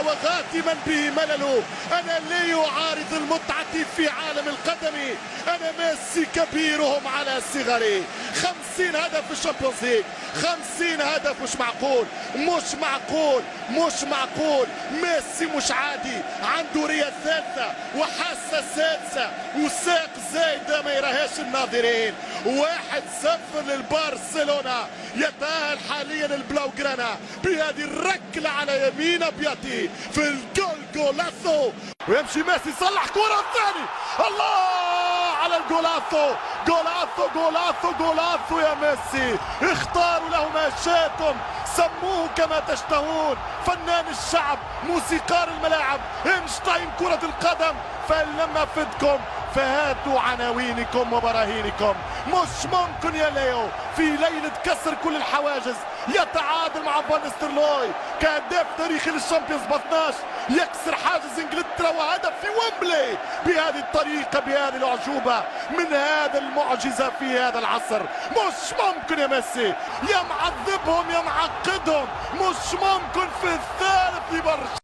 وغاتما به ملل. أنا لا أعارض المتعة في عالم القدم، أنا ميسي كبيرهم على صغري. 50 هدف في الشامبيونز ليج، 50 هدف. مش معقول، مش معقول، مش معقول. ميسي مش عادي، عنده ريال ثالثة وحاسة سادسة وساق زايدة ما يراهاش الناظرين. 1-0 للبرشلونة. يتأهل حاليا البلاوغرانا بهذه الركلة على يمين ابياتي في الجول جولاسو، ويمشي ميسي يصلح كرة ثاني. الله على الجولاسو، جولاسو جولاسو جولاسو يا ميسي. اختاروا له ما شئتم، سموه كما تشتهون، فنان الشعب، موسيقار الملاعب، اينشتاين كرة القدم. فإن لم أفدكم فهاتوا عناوينكم وبراهينكم. مش ممكن يا ليو في ليلة كسر كل الحواجز يتعادل مع فان نيستلروي كهداف تاريخي للشامبيونز ب 12، يكسر حاجز انجلترا وهدف في ويمبلي بهذه الطريقة، بهذه الأعجوبة، من هذا المعجزة في هذا العصر. مش ممكن يا ميسي، يا معذبهم يا معقدهم. مش ممكن في الثالث لبرشلونة.